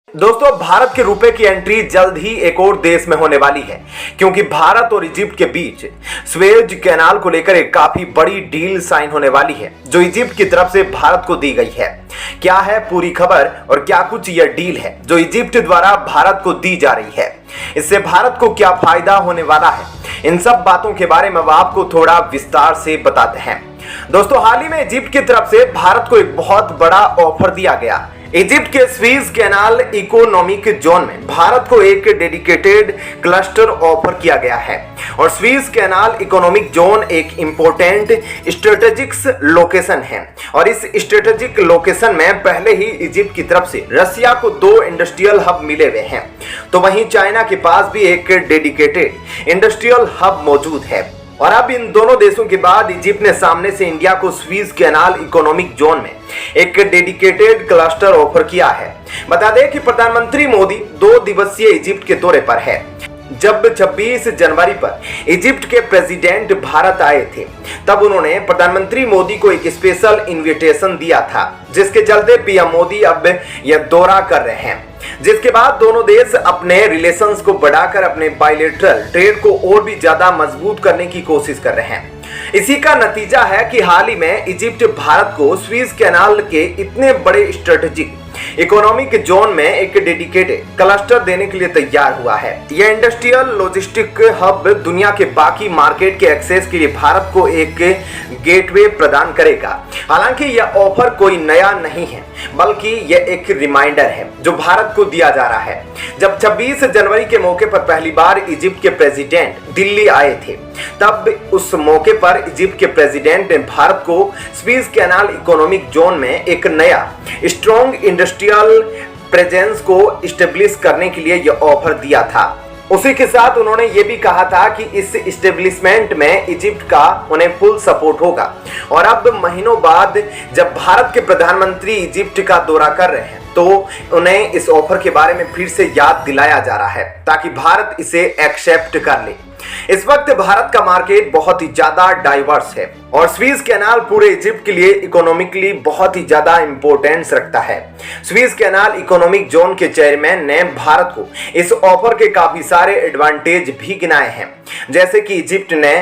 दोस्तों, भारत के रुपए की एंट्री जल्द ही एक और देश में होने वाली है, क्योंकि भारत और इजिप्ट के बीच स्वेज कैनाल को लेकर एक काफी बड़ी डील साइन होने वाली है, जो इजिप्ट की तरफ से भारत को दी गई है। क्या है पूरी खबर और क्या कुछ यह डील है जो इजिप्ट द्वारा भारत को दी जा रही है, इससे भारत को क्या फायदा होने वाला है, इन सब बातों के बारे में आपको थोड़ा विस्तार से बताते हैं। दोस्तों, हाल ही में इजिप्ट की तरफ से भारत को एक बहुत बड़ा ऑफर दिया गया। इजिप्ट के स्वीज कैनाल इकोनॉमिक जोन में भारत को एक डेडिकेटेड क्लस्टर ऑफर किया गया है और स्वीज कैनाल इकोनॉमिक जोन एक इंपॉर्टेंट स्ट्रेटेजिक लोकेशन है और इस स्ट्रेटेजिक लोकेशन में पहले ही इजिप्ट की तरफ से रसिया को 2 इंडस्ट्रियल हब मिले हुए हैं, तो वहीं चाइना के पास भी एक डेडिकेटेड इंडस्ट्रियल हब मौजूद है। और अब इन दोनों देशों के बाद इजिप्ट ने सामने से इंडिया को स्वीज कैनाल इकोनॉमिक जोन में एक डेडिकेटेड क्लस्टर ऑफर किया है। बता दें कि प्रधानमंत्री मोदी 2 दिवसीय इजिप्ट के दौरे पर है। जब 26 जनवरी पर इजिप्ट के प्रेसिडेंट भारत आए थे, तब उन्होंने प्रधानमंत्री मोदी को एक स्पेशल इनविटेशन दिया था, जिसके चलते पीएम मोदी अब यह दौरा कर रहे हैं, जिसके बाद दोनों देश अपने रिलेशंस को बढ़ाकर अपने बायलैटरल ट्रेड को और भी ज्यादा मजबूत करने की कोशिश कर रहे हैं। इसी का नतीजा है कि हाल ही में इजिप्ट भारत को स्वीज कैनाल के इतने बड़े स्ट्रेटेजिक इकोनॉमिक जोन में एक डेडिकेटेड क्लस्टर देने के लिए तैयार हुआ है। यह इंडस्ट्रियल लॉजिस्टिक हब दुनिया के बाकी मार्केट के एक्सेस के लिए भारत को एक गेटवे प्रदान करेगा। हालांकि यह ऑफर कोई नया नहीं है, बल्कि यह एक रिमाइंडर है जो भारत को दिया जा रहा है। जब 26 जनवरी के मौके पर पहली बार इजिप्ट के प्रेसिडेंट दिल्ली आए थे, तब उस मौके पर इजिप्ट के प्रेसिडेंट ने भारत को स्वीज कैनाल इकोनॉमिक जोन में एक नया स्ट्रॉन्ग इंडस्ट्रियल प्रेजेंस को इस्टेब्लिश करने के लिए यह ऑफर दिया था। उसी के साथ उन्होंने ये भी कहा था कि इस इस्टेब्लिशमेंट में इजिप्ट का उन्हें फुल सपोर्ट होगा। और अब महीनों बाद जब भारत के प्रधानमंत्री इजिप्ट का दौरा कर रहे हैं, तो उन्हें इस ऑफर के बारे में फिर से याद दिलाया जा रहा है ताकि भारत इसे एक्सेप्ट कर ले। इस वक्त भारत का मार्केट बहुत ही ज्यादा डाइवर्स है और स्वीज कैनाल पूरे इजिप्ट के लिए इकोनॉमिकली बहुत ही ज्यादा इंपॉर्टेंस रखता है। स्वीज कैनाल इकोनॉमिक जोन के चेयरमैन ने भारत को इस ऑफर के काफी सारे एडवांटेज भी गिनाए हैं, जैसे कि इजिप्ट ने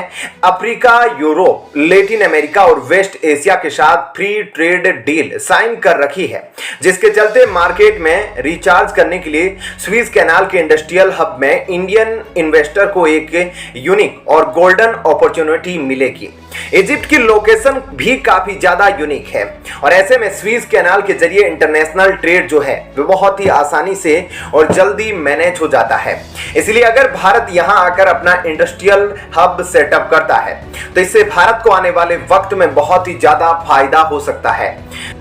अफ्रीका, यूरोप, लैटिन अमेरिका और वेस्ट एशिया के साथ फ्री ट्रेड डील साइन कर रखी है, जिसके चलते मार्केट में रिचार्ज करने के लिए स्वीज कैनाल के इंडस्ट्रियल हब में इंडियन इन्वेस्टर को एक यूनिक और गोल्डन अपॉर्चुनिटी मिलेगी। इजिप्ट की लोकेशन भी काफी ज्यादा यूनिक है और ऐसे में स्वीज कैनाल के जरिए इंटरनेशनल ट्रेड जो है वो बहुत ही आसानी से और जल्दी मैनेज हो जाता है। इसलिए अगर भारत यहां आकर अपना इंडस्ट्रियल हब सेटअप करता है, तो इससे भारत को आने वाले वक्त में बहुत ही ज्यादा फायदा हो सकता है।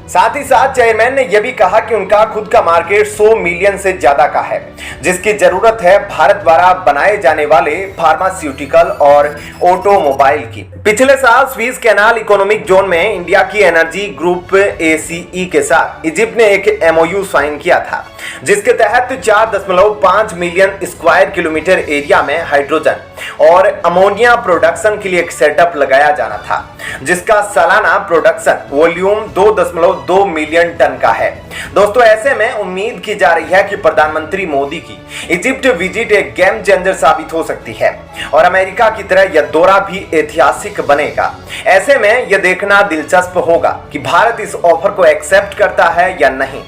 साथ ही साथ चेयरमैन ने यह भी कहा कि उनका खुद का मार्केट 100 मिलियन से ज्यादा का है, जिसकी जरूरत है भारत द्वारा बनाए जाने वाले फार्मास्यूटिकल और ऑटोमोबाइल की। पिछले साल स्वीज कैनाल इकोनॉमिक जोन में इंडिया की एनर्जी ग्रुप ACE के साथ इजिप्ट ने एक MOU साइन किया था, जिसके तहत 4.5 मिलियन स्क्वायर किलोमीटर एरिया में हाइड्रोजन और अमोनिया प्रोडक्शन के लिए एक सेटअप लगाया जाना था, जिसका सालाना प्रोडक्शन वॉल्यूम 2.2 मिलियन टन का है। दोस्तों, ऐसे में उम्मीद की जा रही है कि प्रधानमंत्री मोदी की इजिप्ट विजिट एक गेम चेंजर साबित हो सकती है और अमेरिका की तरह यह दौरा भी ऐतिहासिक बनेगा। ऐसे में यह देखना दिलचस्प होगा कि भारत इस ऑफर को एक्सेप्ट करता है या नहीं।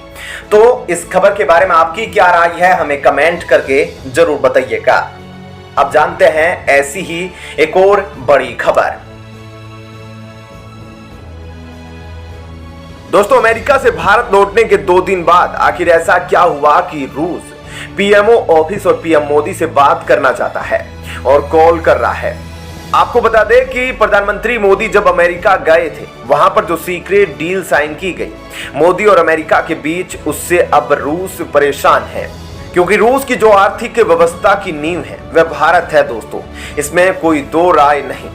तो इस खबर के बारे में आपकी क्या राय है, हमें कमेंट करके जरूर बताइएगा। अब जानते हैं ऐसी ही एक और बड़ी खबर। दोस्तों, अमेरिका से भारत लौटने के 2 दिन बाद आखिर ऐसा क्या हुआ कि रूस PMO ऑफिस और पीएम मोदी से बात करना चाहता है और कॉल कर रहा है। आपको बता दें कि प्रधानमंत्री मोदी जब अमेरिका गए थे, वहां पर जो सीक्रेट डील साइन की गई मोदी और अमेरिका के बीच, उससे अब रूस परेशान है, क्योंकि रूस की जो आर्थिक व्यवस्था की नींव है वह भारत है। दोस्तों, इसमें कोई दो राय नहीं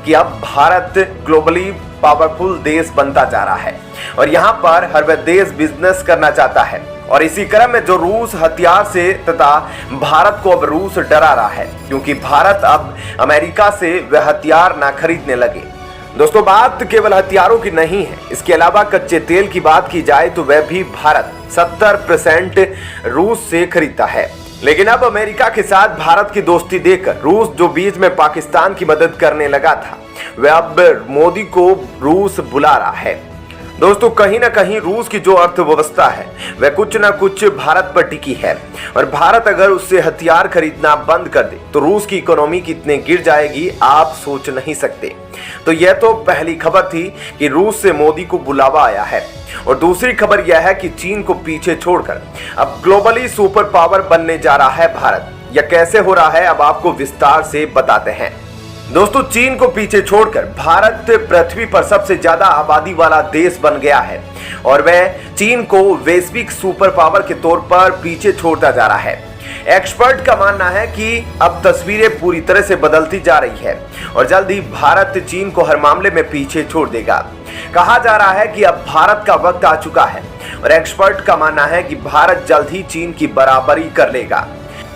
कि अब भारत ग्लोबली पावरफुल देश बनता जा रहा है और यहाँ पर हर वह देश बिजनेस करना चाहता है। और इसी क्रम में जो रूस हथियार से तथा भारत को अब रूस डरा रहा है, क्योंकि भारत अब अमेरिका से वह हथियार ना खरीदने लगे। दोस्तों बात केवल हथियारों की नहीं है, इसके अलावा कच्चे तेल की बात की जाए तो वह भी भारत 70% रूस से खरीदता है। लेकिन अब अमेरिका के साथ भारत की दोस्ती देखकर रूस, जो बीच में पाकिस्तान की मदद करने लगा था, वह अब मोदी को रूस बुला रहा है। दोस्तों कहीं ना कहीं रूस की जो अर्थव्यवस्था है वह कुछ ना कुछ भारत पर टिकी है, और भारत अगर उससे हथियार खरीदना बंद कर दे तो रूस की इकोनॉमी कितने गिर जाएगी आप सोच नहीं सकते। तो यह तो पहली खबर थी कि रूस से मोदी को बुलावा आया है, और दूसरी खबर यह है कि चीन को पीछे छोड़कर अब ग्लोबली सुपर पावर बनने जा रहा है भारत। यह कैसे हो रहा है अब आपको विस्तार से बताते हैं। दोस्तों चीन को पीछे छोड़कर भारत पृथ्वी पर सबसे ज्यादा आबादी वाला देश बन गया है, और वह चीन को वैश्विक सुपर पावर के तौर पर पीछे छोड़ता जा रहा है। एक्सपर्ट का मानना है कि अब तस्वीरें पूरी तरह से बदलती जा रही है, और जल्द ही भारत चीन को हर मामले में पीछे छोड़ देगा। कहा जा रहा है कि अब भारत का वक्त आ चुका है, और एक्सपर्ट का मानना है कि भारत जल्द ही चीन की बराबरी कर लेगा।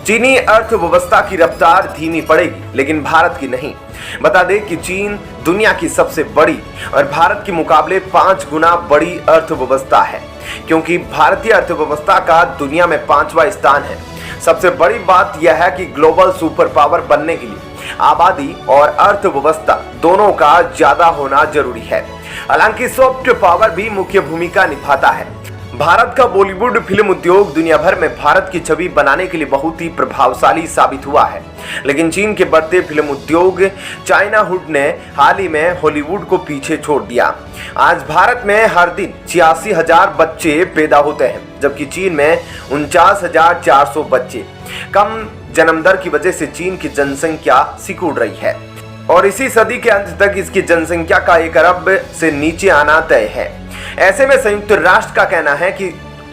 चीनी अर्थव्यवस्था की रफ्तार धीमी पड़ेगी, लेकिन भारत की नहीं। बता दें कि चीन दुनिया की सबसे बड़ी और भारत के मुकाबले 5 गुना बड़ी अर्थव्यवस्था है, क्योंकि भारतीय अर्थव्यवस्था का दुनिया में 5वां स्थान है। सबसे बड़ी बात यह है कि ग्लोबल सुपर पावर बनने के लिए आबादी और अर्थव्यवस्था दोनों का ज्यादा होना जरूरी है। हालांकि सॉफ्ट पावर भी मुख्य भूमिका निभाता है। भारत का बॉलीवुड फिल्म उद्योग दुनिया भर में भारत की छवि बनाने के लिए बहुत ही प्रभावशाली साबित हुआ है, लेकिन चीन के बढ़ते फिल्म उद्योग चाइना हुड ने हाल ही में हॉलीवुड को पीछे छोड़ दिया। आज भारत में हर दिन 86,000 बच्चे पैदा होते हैं, जबकि चीन में 49,400 बच्चे। कम जन्म दर की वजह से चीन की जनसंख्या सिकुड़ रही है, और इसी सदी के अंत तक इसकी जनसंख्या का 1 अरब से नीचे आना तय है। ऐसे में संयुक्त राष्ट्र का कहना है कि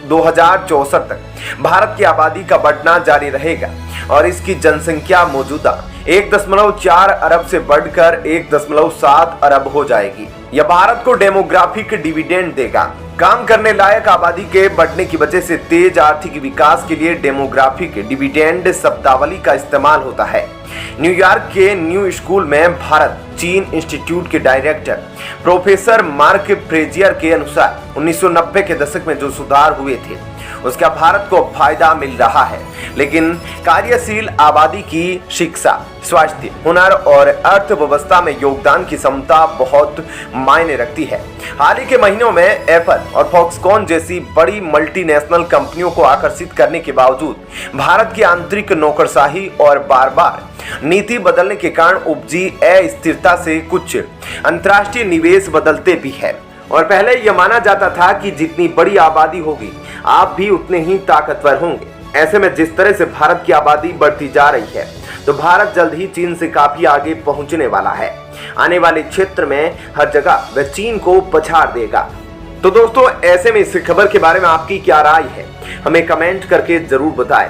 2064 तक भारत की आबादी का बढ़ना जारी रहेगा, और इसकी जनसंख्या मौजूदा 1.4 अरब से बढ़कर 1.7 अरब हो जाएगी। यह भारत को डेमोग्राफिक डिविडेंड देगा। काम करने लायक आबादी के बढ़ने की वजह से तेज आर्थिक विकास के लिए डेमोग्राफिक डिविडेंड शब्दावली का इस्तेमाल होता है। न्यूयॉर्क के न्यू स्कूल में भारत चीन इंस्टीट्यूट के डायरेक्टर प्रोफेसर मार्क फ्रेजियर के अनुसार 1990 के दशक में जो सुधार हुए थे उसका भारत को फायदा मिल रहा है, लेकिन कार्यशील आबादी की शिक्षा, स्वास्थ्य, हुनर और अर्थव्यवस्था में योगदान की क्षमता बहुत मायने रखती है। हाल ही के महीनों में एप्पल और फॉक्सकॉन जैसी बड़ी मल्टीनेशनल कंपनियों को आकर्षित करने के बावजूद भारत की आंतरिक नौकरशाही और बार बार नीति बदलने के कारण उपजी अस्थिरता से कुछ अंतर्राष्ट्रीय निवेश बदलते भी है। और पहले यह माना जाता था कि जितनी बड़ी आबादी होगी आप भी उतने ही ताकतवर होंगे। ऐसे में जिस तरह से भारत की आबादी बढ़ती जा रही है तो भारत जल्द ही चीन से काफी आगे पहुंचने वाला है। आने वाले क्षेत्र में हर जगह वह चीन को पछाड़ देगा। तो दोस्तों ऐसे में इस खबर के बारे में आपकी क्या राय है, हमें कमेंट करके जरूर बताएं।